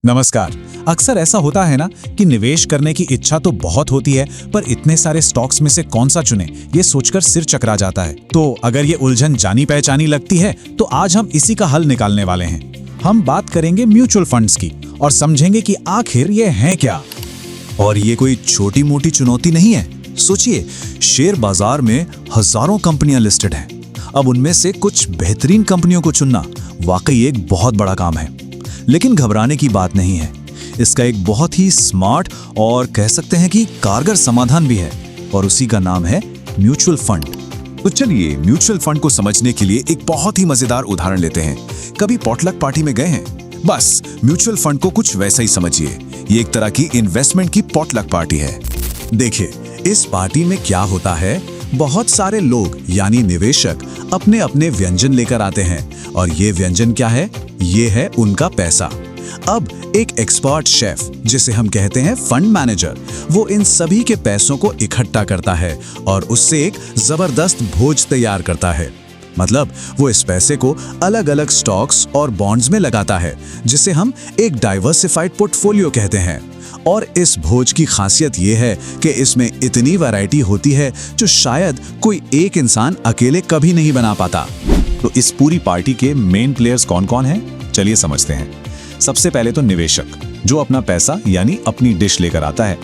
नमस्कार। अक्सर ऐसा होता है ना कि निवेश करने की इच्छा तो बहुत होती है, पर इतने सारे स्टॉक्स में से कौन सा चुने ये सोचकर सिर चकरा जाता है। तो अगर ये उलझन जानी पहचानी लगती है तो आज हम इसी का हल निकालने वाले हैं। हम बात करेंगे म्यूचुअल फंड्स की और समझेंगे कि आखिर ये हैं क्या। और ये कोई छोटी मोटी चुनौती नहीं है। सोचिए, शेयर बाजार में हजारों कंपनियां लिस्टेड हैं। अब उनमें से कुछ बेहतरीन कंपनियों को चुनना वाकई एक बहुत बड़ा काम है। लेकिन घबराने की बात नहीं है। इसका एक बहुत ही स्मार्ट और कह सकते हैं कि कारगर समाधान भी है, और उसी का नाम है म्यूचुअल फंड। तो चलिए म्यूचुअल फंड को समझने के लिए एक बहुत ही मजेदार उदाहरण लेते हैं। कभी पॉटलक पार्टी में गए हैं? बस म्यूचुअल फंड को कुछ वैसा ही समझिए। ये एक तरह की इन्वेस्टमेंट की पॉटलक पार्टी है। देखिए, इस पार्टी में क्या होता है, बहुत सारे लोग यानी निवेशक अपने अपने व्यंजन लेकर आते हैं, और ये व्यंजन क्या है? ये है उनका पैसा। अब एक एक्सपर्ट शेफ, जिसे हम कहते हैं फंड मैनेजर, वो इन सभी के पैसों को इकट्ठा करता है और उससे एक जबरदस्त भोज तैयार करता है। मतलब वो इस पैसे को अलग अलग स्टॉक्स और बॉन्ड्स में लगाता है, जिसे हम एक डाइवर्सिफाइड पोर्टफोलियो कहते हैं। और इस भोज की खासियत ये है कि इसमें इतनी वैरायटी होती है जो शायद कोई एक इंसान अकेले कभी नहीं बना पाता। तो इस पूरी पार्टी के मेन प्लेयर्स कौन कौन हैं? चलिए समझते हैं। सबसे पहले तो निवेशक, जो अपना पैसा यानी अपनी डिश लेकर आता है।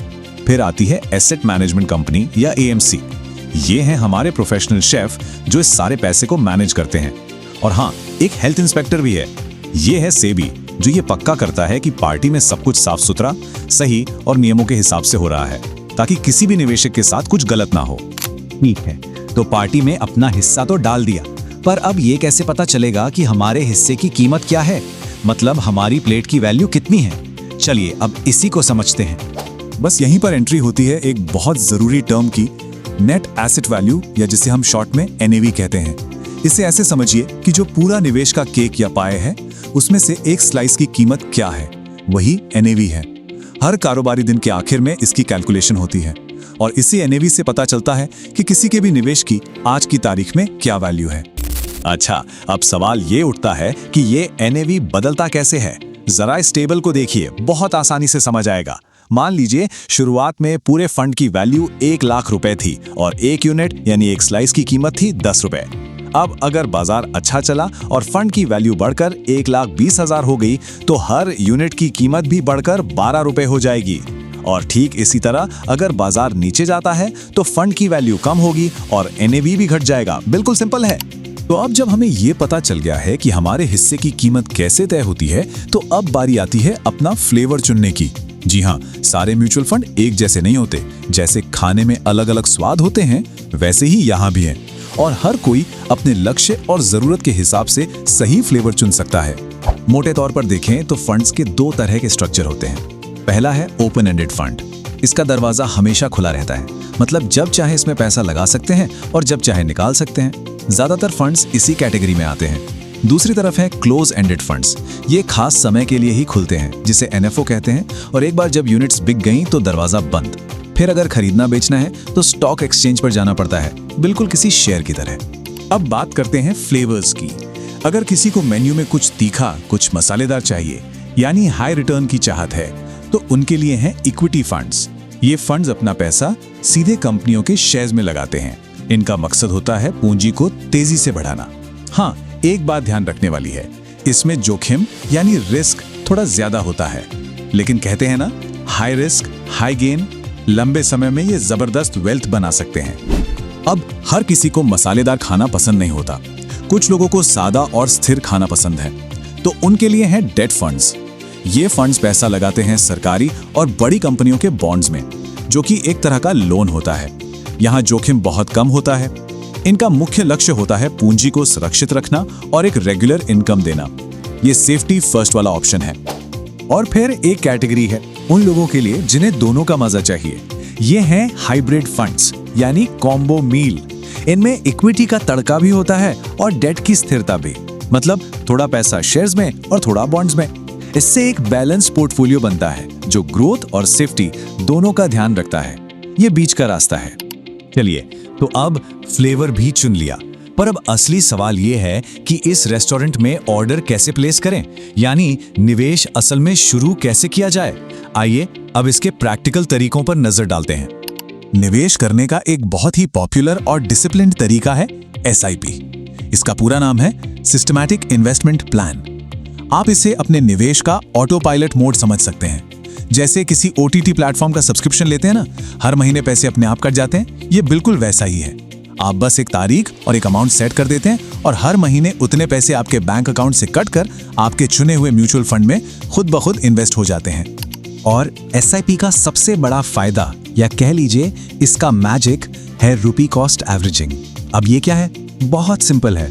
फिर आती है एसेट मैनेजमेंट कंपनी या एएमसी। ये हैं हमारे प्रोफेशनल शेफ जो इस सारे पैसे को मैनेज करते हैं। और हाँ, एक हेल्थ इंस्पेक्टर भी है। ये है सेबी, जो ये पक्का करता है कि पार्टी में सब कुछ साफ सुथरा, सही और नियमों के हिसाब से हो रहा है, ताकि किसी भी निवेशक के साथ कुछ गलत ना हो। ठीक है, तो पार्टी में अपना हिस्सा तो डाल दिया, पर अब ये कैसे पता चलेगा कि हमारे हिस्से की कीमत क्या है? मतलब हमारी प्लेट की वैल्यू कितनी है? चलिए अब इसी को समझते हैं। बस यहीं पर एंट्री होती है एक बहुत जरूरी टर्म की, नेट एसेट वैल्यू, या जिसे हम शॉर्ट में एनएवी कहते हैं। इसे ऐसे समझिए कि जो पूरा निवेश का केक या पाए है, उसमें से एक स्लाइस की कीमत क्या है, वही एनएवी है। हर कारोबारी दिन के आखिर में इसकी कैलकुलेशन होती है, और इसी एनएवी से पता चलता है कि किसी के भी निवेश की आज की तारीख में क्या वैल्यू है। अच्छा, अब सवाल ये उठता है कि ये एनएवी बदलता कैसे है? जरा इस टेबल को देखिए, बहुत आसानी से समझ आएगा। मान लीजिए शुरुआत में पूरे फंड की वैल्यू 1 लाख रुपए थी और एक यूनिट यानी एक स्लाइस की कीमत थी 10 रुपए। अब अगर बाजार अच्छा चला और फंड की वैल्यू बढ़कर 1,20,000 हो गई, तो हर यूनिट की कीमत भी बढ़कर 12 रुपए हो जाएगी। और ठीक इसी तरह अगर बाजार नीचे जाता है तो फंड की वैल्यू कम होगी और एनएवी भी घट जाएगा। बिल्कुल सिंपल है। तो अब जब हमें ये पता चल गया है कि हमारे हिस्से की कीमत कैसे तय होती है, तो अब बारी आती है अपना फ्लेवर चुनने की। जी हाँ, सारे म्यूचुअल फंड एक जैसे नहीं होते। जैसे खाने में अलग अलग स्वाद होते हैं, वैसे ही यहाँ भी हैं। और हर कोई अपने लक्ष्य और जरूरत के हिसाब से सही फ्लेवर चुन सकता है। मोटे तौर पर देखें तो फंड्स के 2 तरह के स्ट्रक्चर होते हैं। पहला है ओपन एंडेड फंड। इसका दरवाजा हमेशा खुला रहता है, मतलब जब चाहे इसमें पैसा लगा सकते हैं और जब चाहे निकाल सकते हैं। ज्यादातर फंड्स इसी कैटेगरी में आते हैं। दूसरी तरफ है क्लोज एंडेड फंड्स। ये खास समय के लिए ही खुलते हैं, जिसे एनएफओ कहते हैं, और एक बार जब यूनिट्स बिक गई तो दरवाजा बंद। फिर अगर खरीदना बेचना है तो स्टॉक एक्सचेंज पर जाना पड़ता है, बिल्कुल किसी शेयर की तरह। अब बात करते हैं फ्लेवर्स की। अगर किसी को मेन्यू में कुछ तीखा, कुछ मसालेदार चाहिए, यानी हाई रिटर्न की चाहत है, तो उनके लिए हैं इक्विटी फंड्स। ये फंड्स अपना पैसा सीधे कंपनियों के शेयर्स में लगाते हैं। इनका मकसद होता है पूंजी को तेजी से बढ़ाना। हाँ, एक बात ध्यान रखने वाली है, इसमें जोखिम यानी रिस्क थोड़ा ज्यादा होता है, लेकिन कहते हैं ना, हाई रिस्क हाई गेन। लंबे समय में ये जबरदस्त वेल्थ बना सकते हैं। अब हर किसी को मसालेदार खाना पसंद नहीं होता। कुछ लोगों को सादा और स्थिर खाना पसंद है, तो उनके लिए हैं डेट फंड्स। ये फंड्स पैसा लगाते हैं सरकारी और बड़ी कंपनियों के बॉन्ड्स में, जो कि एक तरह का लोन होता है। यहाँ जोखिम बहुत कम होता है। इनका मुख्य लक्ष्य होता है पूंजी को सुरक्षित रखना और एक रेगुलर इनकम देना। ये सेफ्टी फर्स्ट वाला ऑप्शन है। और फिर एक कैटेगरी है उन लोगों के लिए जिन्हें दोनों का मजा चाहिए। ये हैं हाइब्रिड फंड्स, यानी कॉम्बो मील। इनमें इक्विटी का तड़का भी होता है और डेट की स्थिरता भी, मतलब थोड़ा पैसा शेयर्स में और थोड़ा बॉन्ड्स में। इससे एक बैलेंस पोर्टफोलियो बनता है जो ग्रोथ और सेफ्टी दोनों का ध्यान रखता है। ये बीच का रास्ता है। चलिए, तो अब फ्लेवर भी चुन लिया, पर अब असली सवाल ये है कि इस रेस्टोरेंट में ऑर्डर कैसे प्लेस करें, यानी निवेश असल में शुरू कैसे किया जाए। आइए अब इसके प्रैक्टिकल तरीकों पर नजर डालते हैं। निवेश करने का एक बहुत ही पॉपुलर और डिसिप्लिन्ड तरीका है SIP। इसका पूरा नाम है सिस्टमैटिक इन्वेस्टमेंट प्लान। आप इसे अपने निवेश का ऑटो पायलट मोड समझ सकते हैं। जैसे किसी OTT प्लेटफॉर्म का सब्सक्रिप्शन लेते हैं ना, हर महीने पैसे अपने आप कट जाते हैं, ये बिल्कुल वैसा ही है। आप बस एक तारीख और एक अमाउंट सेट कर देते हैं और हर महीने उतने पैसे आपके बैंक अकाउंट से कटकर आपके चुने हुए म्यूचुअल फंड में खुद ब खुद इन्वेस्ट हो जाते हैं। और SIP का सबसे बड़ा फायदा, या कह लीजिए इसका मैजिक, है रुपी कॉस्ट एवरेजिंग। अब ये क्या है? बहुत सिंपल है।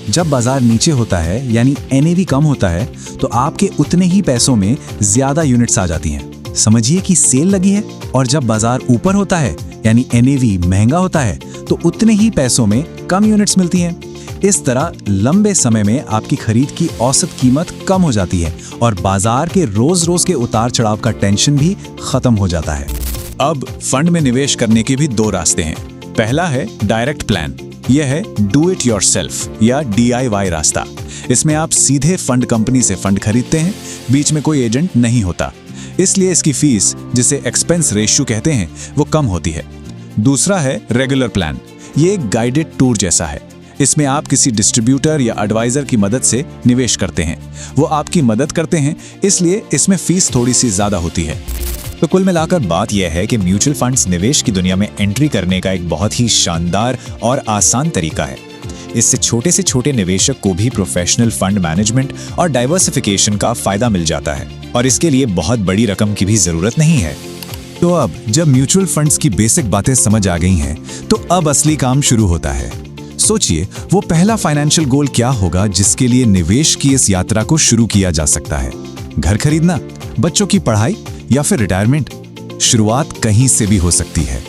जब बाजार नीचे होता है यानी NAV कम होता है तो आपके उतने ही पैसों में ज्यादा यूनिट्स आ जाती हैं। समझिए कि सेल लगी है, और जब बाजार ऊपर होता है यानी NAV महंगा होता है तो उतने ही पैसों में कम यूनिट्स मिलती हैं। इस तरह लंबे समय में आपकी खरीद की औसत कीमत कम हो जाती है और बाजार के रोज रोज के उतार चढ़ाव का टेंशन भी खत्म हो जाता है। अब फंड में निवेश करने के भी दो रास्ते हैं। पहला है डायरेक्ट प्लान। यह है डू इट योरसेल्फ या DIY रास्ता। इसमें आप सीधे फंड कंपनी से फंड खरीदते हैं, बीच में कोई एजेंट नहीं होता, इसलिए इसकी फीस, जिसे एक्सपेंस रेशियो कहते हैं, वो कम होती है। दूसरा है रेगुलर प्लान। ये एक गाइडेड टूर जैसा है। इसमें आप किसी डिस्ट्रीब्यूटर या एडवाइजर की मदद से निवेश करते हैं। वो आपकी मदद करते हैं, इसलिए इसमें फीस थोड़ी सी ज्यादा होती है। तो कुल मिलाकर बात यह है कि म्यूचुअल फंड्स निवेश की दुनिया में एंट्री करने का एक बहुत ही शानदार और आसान तरीका है। इससे छोटे से छोटे निवेशक को भी प्रोफेशनल फंड मैनेजमेंट और डाइवर्सिफिकेशन का फायदा मिल जाता है, और इसके लिए बहुत बड़ी रकम की भी जरूरत नहीं है। तो अब जब म्यूचुअल फंड्स की बेसिक बातें समझ आ गई हैं, तो अब असली काम शुरू होता है। सोचिए, वो पहला फाइनेंशियल गोल क्या होगा जिसके लिए निवेश की इस यात्रा को शुरू किया जा सकता है? घर खरीदना, बच्चों की पढ़ाई, या फिर रिटायरमेंट? शुरुआत कहीं से भी हो सकती है।